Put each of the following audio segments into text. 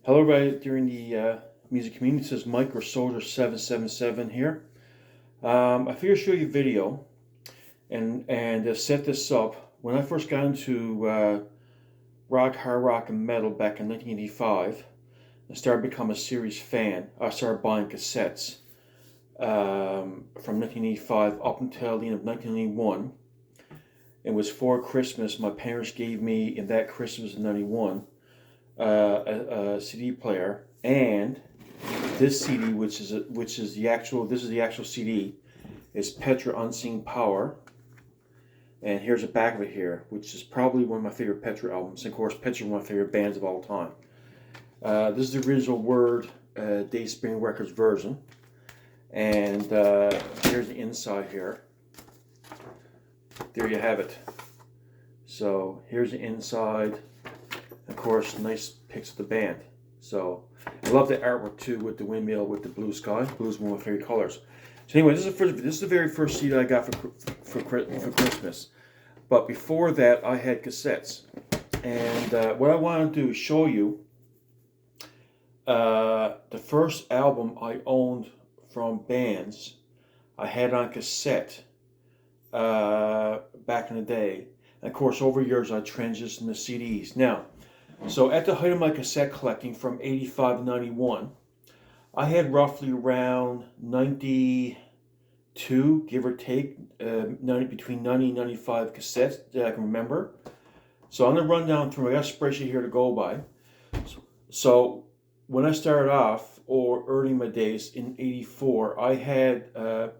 Hello, everybody. During the music community, it says Mike or Soldier 777 here. I figured I'd show you a video and set this up. When I first got into rock, hard rock, and metal back in 1985, I started becoming a serious fan. I started buying cassettes from 1985 up until the end of 1991. It was for Christmas. My parents gave me, in that Christmas in 91, a CD player, and this CD, which is the actual CD, is Petra Unseen Power. And here's the back of it here, which is probably one of my favorite Petra albums. And of course, Petra is one of my favorite bands of all time. This is the original Word Dayspring Records version, and here's the inside here. There you have it. So here's the inside. Of course, nice pics of the band. So I love the artwork too, with the windmill with the blue sky. Blue is one of my favorite colors. So anyway, this is the very first CD I got for Christmas. But before that, I had cassettes, and what I want to do is show you the first album I owned from bands. I had on cassette back in the day. And of course, over years, I transitioned to CDs. Now, so at the height of my cassette collecting from 85 to 91, I had roughly around 92, give or take, between 90 and 95 cassettes that I can remember. So I'm going to run down through. I got a spreadsheet here to go by. So when I started off, or early in my days in 84, I had, in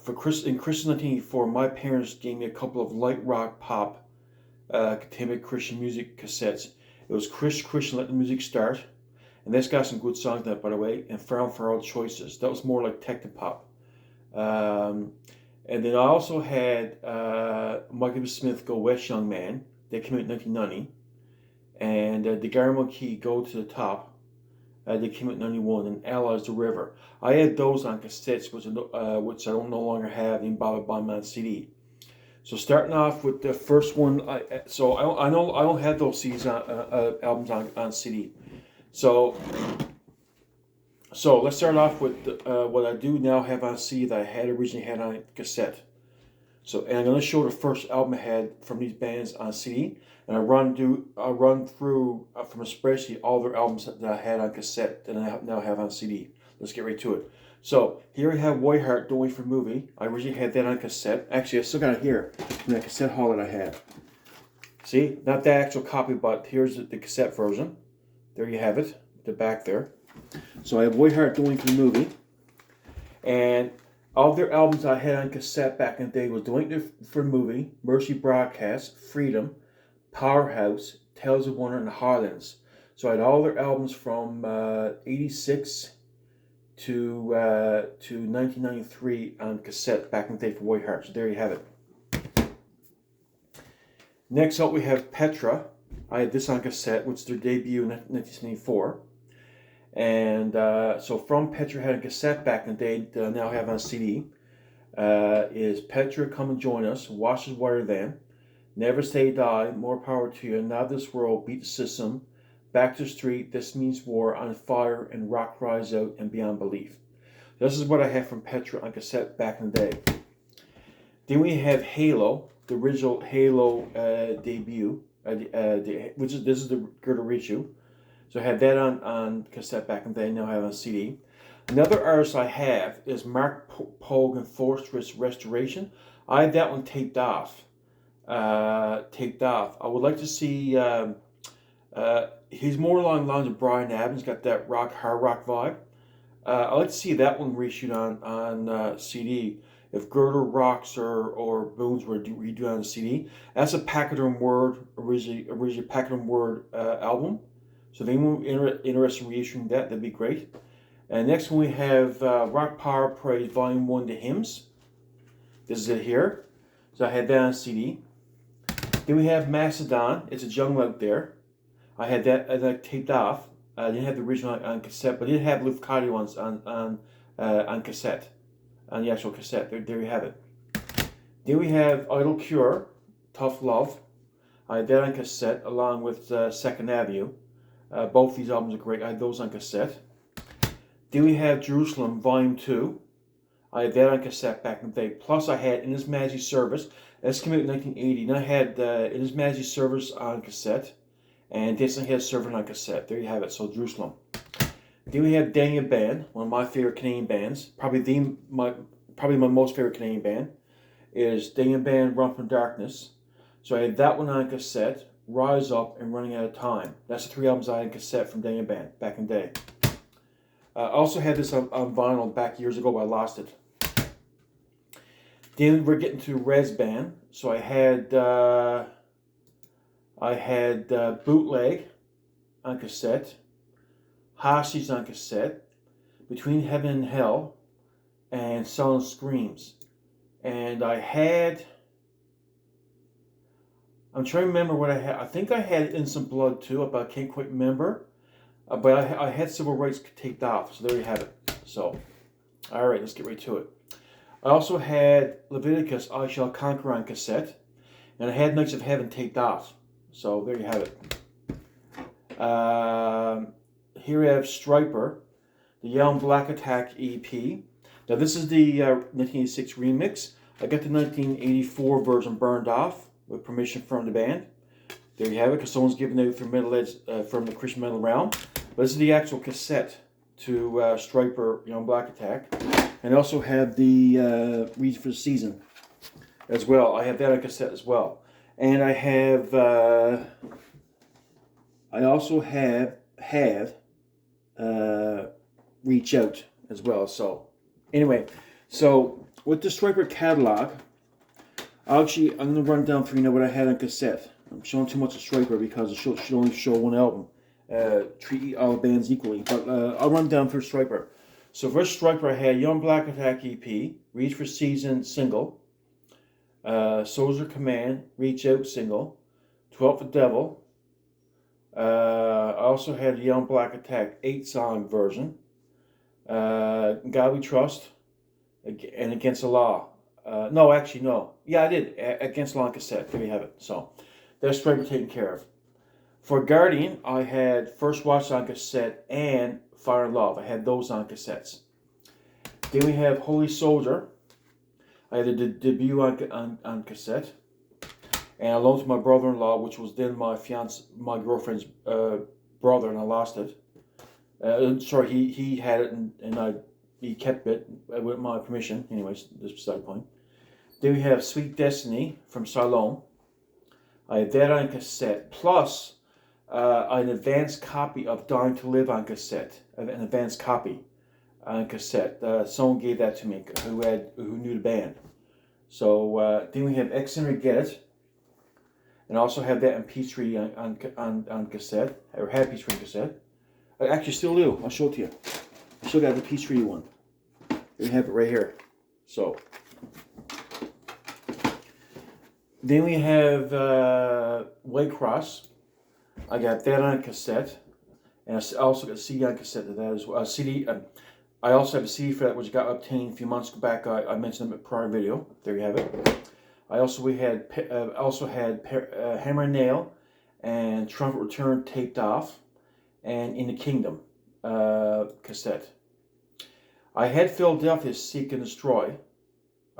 Christmas 1984, my parents gave me a couple of light rock pop timid Christian music cassettes. It was Christian Let the Music Start, and that's got some good songs in that, by the way, and Farrell Choices. That was more like techno-pop. And then I also had Michael Smith Go West Young Man. That came out in 1990. And the Garmo Key Go to the Top. They came out in 91, and Allies the River. I had those on cassettes, which I don't no longer have, and bother buying them on CD. So starting off with the first one, I don't have those CDs albums on CD. So let's start off with what I do now have on CD that I originally had on cassette. So, and I'm going to show the first album I had from these bands on CD, and I run through from a spreadsheet all their albums that I had on cassette that I now have on CD. Let's get right to it. So here we have Whiteheart, Don't Wait for Movie. I originally had that on cassette. Actually, I still got it here from that cassette haul that I had. See, not the actual copy, but here's the cassette version. There you have it, the back there. So I have Whiteheart, Don't Wait for Movie, and all their albums I had on cassette back in the day was Don't Wait for Movie, Mercy Broadcast, Freedom, Powerhouse, Tales of Wonder, and the Highlands. So I had all their albums from 86 to 1993 on cassette back in the day for Whiteheart. So there you have it. Next up, we have Petra. I had this on cassette, which is their debut in 1974. And so from Petra, had a cassette back in the day that I now have on CD, is Petra, Come and Join Us, Wash Is Whiter Than, Never Say Die, More Power to You, Not This World, Beat the System, Back to the Street, This Means War, On Fire, and Rock Cries Out, and Beyond Belief. This is what I had from Petra on cassette back in the day. Then we have Halo, the original Halo debut, this is the Gerda reissue. So I had that on cassette back in the day, now I have on CD. Another artist I have is Mark Pogue and Fortress Restoration. I have that one taped off. I would like to see, he's more along the lines of Brian Adams, got that hard rock vibe. I'd like to see that one reissued on CD. If Gerda Rocks or Boone's were redo on CD. That's a Pachyderm Word, originally Pachyderm Word album. So if anyone interested in reissuing that, that'd be great. And next one we have Rock Power Praise Volume 1, The Hymns. This is it here. So I had that on CD. Then we have Macedon, It's a Jungle Out There. I had that taped off. I didn't have the original on cassette, but I did have Lufcati ones on cassette, on the actual cassette. There you have it. Then we have Idle Cure, Tough Love. I had that on cassette along with Second Avenue. Both these albums are great. I had those on cassette. Then we have Jerusalem Volume 2. I had that on cassette back in the day. Plus I had In His Majesty's Service. That's came out in 1980. And I had In His Majesty's Service on cassette. And Dancing Head Servant on cassette. There you have it. So Jerusalem. Then we have Daniel Band, one of my favorite Canadian bands. Probably my most favorite Canadian band is Daniel Band, Run from Darkness. So I had that one on cassette, Rise Up, and Running Out of Time. That's the 3 albums I had on cassette from Daniel Band back in the day. I also had this on vinyl back years ago, but I lost it. Then we're getting to Res Band. So I had Bootleg on cassette, Hostage on cassette, Between Heaven and Hell, and Silent Screams. And I'm trying to remember what I had. I think I had In Some Blood too, but I can't quite remember. But I had Civil Rights taped off, so there you have it. So, all right, let's get right to it. I also had Leviticus, I Shall Conquer on cassette, and I had Knights of Heaven taped off. So there you have it. Here we have Striper, the Yellow and Black Attack EP. Now this is the 1986 remix. I got the 1984 version burned off with permission from the band. There you have it, because someone's giving it from from the Christian metal realm. But this is the actual cassette to Striper, Yellow and Black Attack. And I also have the Read for the Season as well. I have that on cassette as well. And I have, I also have Reach Out as well. So anyway, so with the Striper catalog, I'm going to run down through what I had on cassette. I'm showing too much of Striper because it should only show one album. Treat all the bands equally. But I'll run down through Striper. So first Striper, I had Young Black Attack EP, Reach for Season single, Soldier Command, Reach Out single, 12th the Devil. I also had the Young Black Attack 8-song version, God We Trust, and Against the Law. No, actually, no. Yeah, I did. Against the Law on cassette. There you have it. So that's Striper taken care of. For Guardian, I had First Watch on cassette and Fire and Love. I had those on cassettes. Then we have Holy Soldier. I had the debut on cassette. And I loaned to my brother-in-law, which was then my girlfriend's brother, and I lost it. Sorry, he had it and he kept it with my permission. Anyways, this is beside the point. Then we have Sweet Destiny from Siloam. I had that on cassette, plus an advanced copy of Dying to Live on cassette. An advanced copy on cassette. Someone gave that to me who knew the band. So then we have Eccentric Get It. And I also have that in Peachtree on cassette. I had Peachtree on cassette. I actually still do. I'll show it to you. I still got the Peachtree one. We have it right here. So then we have White Cross. I got that on cassette, and I also got a CD on cassette to that as well. I also have a CD for that, which got obtained a few months back. I mentioned them in a prior video. There you have it. I also had Hammer and Nail and Trumpet Return taped off, and In the Kingdom cassette. I had Philadelphia Seek and Destroy.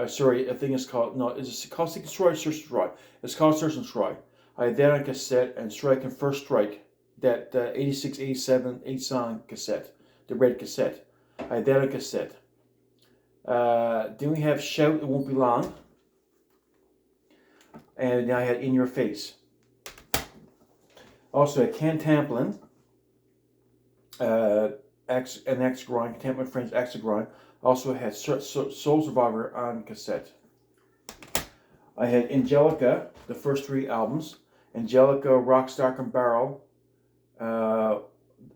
Sorry, I think it's called, no, is it called Seek and Destroy or Search and Destroy? It's called Search and Destroy. I had that on cassette, and Strike and First Strike, that 86, 87, 8-song cassette, the red cassette. I had that on cassette. Then we have Shout, It Won't Be Long. And I had In Your Face. Also at Can Tamplin, X Grind, Tamplin Friends X Grind. Also had Soul Survivor on cassette. I had Angelica, the first 3 albums. Angelica, Rock, Stock, and Barrel.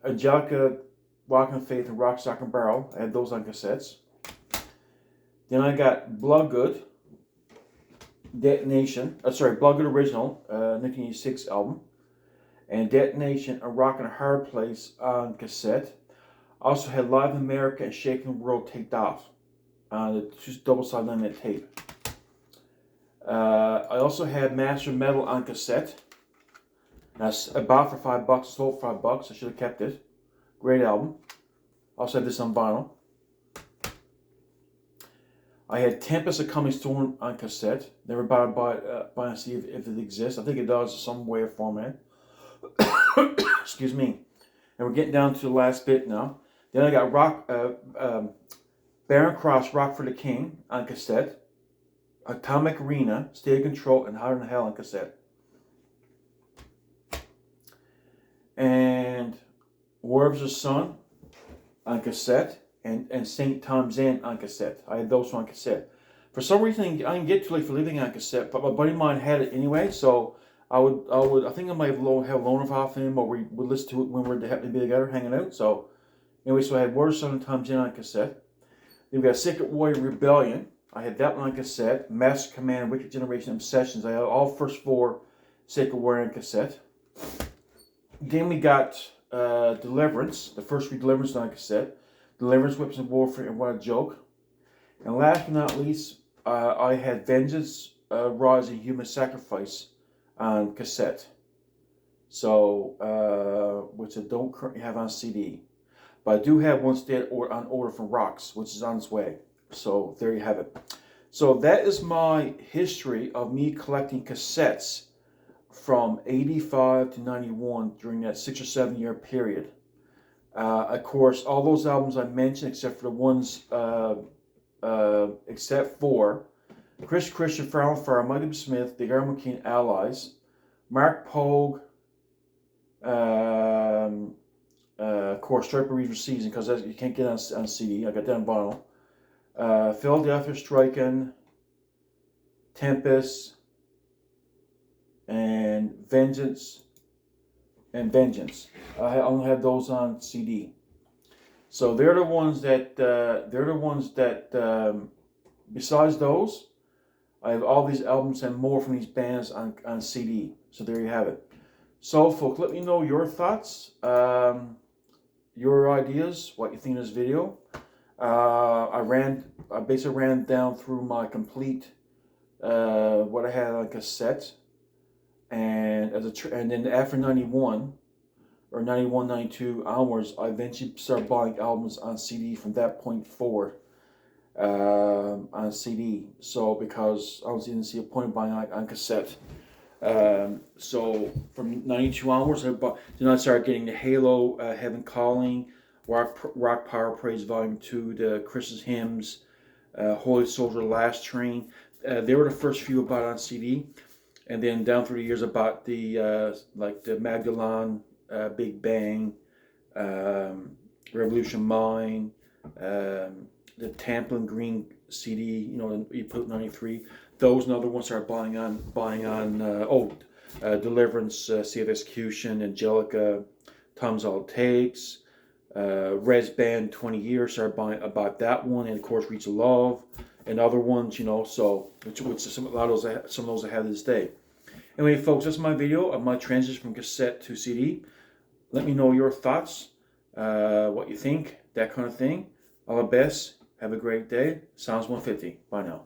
Angelica, Rock and Faith, and Rock, Stock, and Barrel. I had those on cassettes. Then I got Bloodgood, Detonation. Bloodgood Original, 1986 album. And Detonation, A Rock and a Hard Place on cassette. I also had Live America and Shaking World taped off on the 2 double-side limited tape. I also had Master Metal on cassette. That's about for $5. Sold for $5. I should have kept it. Great album. Also had this on vinyl. I had Tempest: A Coming Storm on cassette. Never buy and see if it exists. I think it does in some way or format. Excuse me. And we're getting down to the last bit now. Then I got Barren Cross, Rock for the King on cassette. Atomic Arena, State of Control, and Higher Than Hell on cassette. And War of the Sun on cassette. And St. Tom's Inn on cassette. I had those on cassette. For some reason, I didn't get too late for leaving on cassette, but my buddy of mine had it anyway, so I think I might have loaned it off him, or we would listen to it when we happened to be together, hanging out. So, anyway, so I had War of the Sun and Tom's Inn on cassette. Then we got Secret Warrior Rebellion. I had that one on cassette. Master Command, Wicked Generation, Obsessions. I had all first 4 Secret Warrior on cassette. Then we got Deliverance, the first 3 Deliverance on cassette. Deliverance, Weapons of Warfare, and What a Joke. And last but not least, I had Vengeance, Rise, and Human Sacrifice on cassette. So, which I don't currently have on CD. But I do have one still on order from Rocks, which is on its way. So, there you have it. So, that is my history of me collecting cassettes from 85 to 91 during that 6 or 7 year period. Of course, all those albums I mentioned, except for the ones, except for Chris Christian, Farrell & Farr, Michael Smith, The Garment King, Allies, Mark Pogue, of course, Striper Reaver Season, because you can't get on CD. I got that on vinyl. Philadelphia Striking, Tempest, and Vengeance. I only have those on CD. So they're the ones that besides those, I have all these albums and more from these bands on CD. So there you have it. So folks, let me know your thoughts, your ideas, what you think of this video. I basically ran down through my complete what I had on cassette. And then after 91, or 91, 92 onwards, I eventually started buying albums on CD from that point forward, on CD. So because I didn't see a point of buying on cassette. So from 92 onwards, then I started getting the Halo, Heaven Calling, Rock Power Praise Volume 2, the Christmas Hymns, Holy Soldier, Last Train. They were the first few I bought on CD. And then down through the years, I bought the like the Magdalene, Big Bang, Revolution Mine, the Tamplin Green CD, you know, you put 93. Those and other ones started buying on Deliverance, Sea of Execution, Angelica, Tom's All It Takes, Res Band 20 Years, started buying about that one, and of course Reach of Love, and other ones, you know, so which some of those I have to this day. Anyway, folks, that's my video of my transition from cassette to CD. Let me know your thoughts, what you think, that kind of thing. All the best. Have a great day. Sounds 150. Bye now.